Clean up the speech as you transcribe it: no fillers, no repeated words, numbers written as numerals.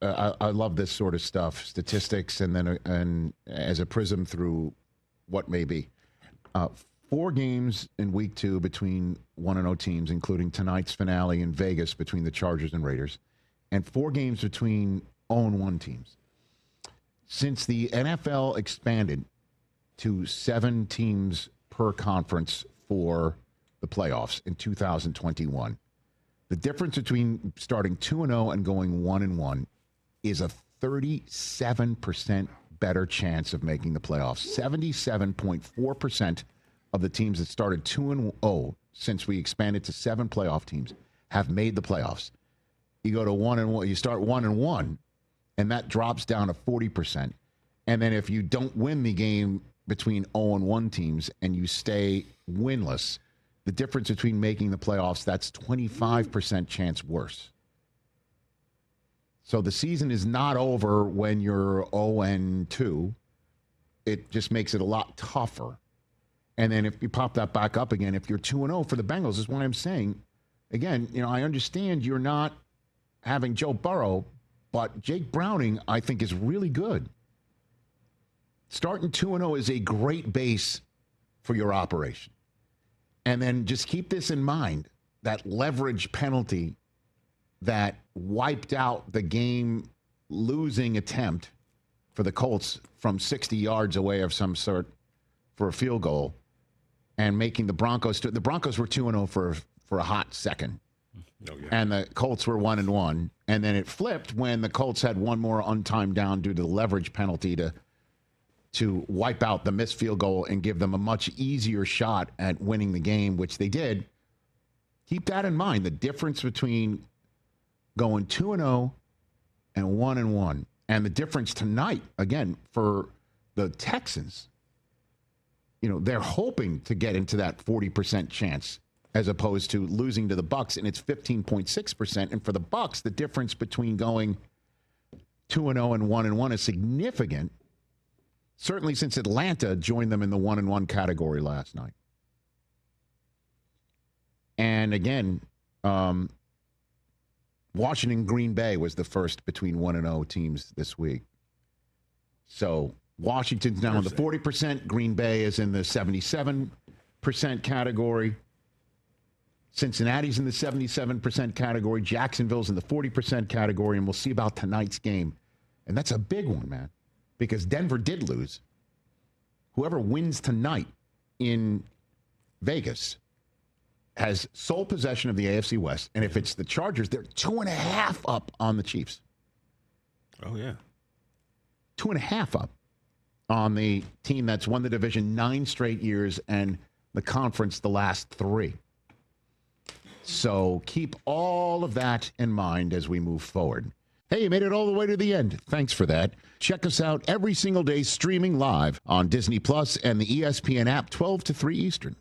I love this sort of stuff, statistics, and then and as a prism through what may be. 4 games in week 2 between 1-0 teams, including tonight's finale in Vegas between the Chargers and Raiders, and 4 games between 0-1 teams. Since the NFL expanded to 7 teams per conference for the playoffs in 2021, the difference between starting 2-0 and going 1-1 is a 37% better chance of making the playoffs. 77.4% of the teams that started 2-0 since we expanded to 7 playoff teams have made the playoffs. You go to 1-1, you start 1-1, and that drops down to 40%. And then if you don't win the game between 0-1 teams and you stay winless, the difference between making the playoffs, that's 25% chance worse. So the season is not over when you're 0-2. It just makes it a lot tougher. And then if you pop that back up again, if you're 2-0 for the Bengals, is what I'm saying. Again, I understand you're not having Joe Burrow, but Jake Browning, I think, is really good. Starting 2-0 is a great base for your operation. And then just keep this in mind, that leverage penalty that wiped out the game-losing attempt for the Colts from 60 yards away of some sort for a field goal and making the Broncos were 2-0 for a hot second. Oh, yeah. And the Colts were 1-1. And then it flipped when the Colts had one more untimed down due to the leverage penalty to wipe out the missed field goal and give them a much easier shot at winning the game, which they did. Keep that in mind, the difference between going 2-0 and 1-1. And the difference tonight, again, for the Texans, they're hoping to get into that 40% chance as opposed to losing to the Bucs, and it's 15.6%. And for the Bucs, the difference between going 2-0 and 1-1 is significant, certainly since Atlanta joined them in the 1-1 category last night. And again, Washington Green Bay was the first between 1-0 teams this week. So Washington's now in the 40%. Green Bay is in the 77% category. Cincinnati's in the 77% category. Jacksonville's in the 40% category. And we'll see about tonight's game. And that's a big one, man, because Denver did lose. Whoever wins tonight in Vegas has sole possession of the AFC West. And if it's the Chargers, they're 2.5 up on the Chiefs. Oh, yeah. 2.5 up on the team that's won the division 9 straight years and the conference the last 3. So keep all of that in mind as we move forward. Hey, you made it all the way to the end. Thanks for that. Check us out every single day streaming live on Disney Plus and the ESPN app 12 to 3 Eastern.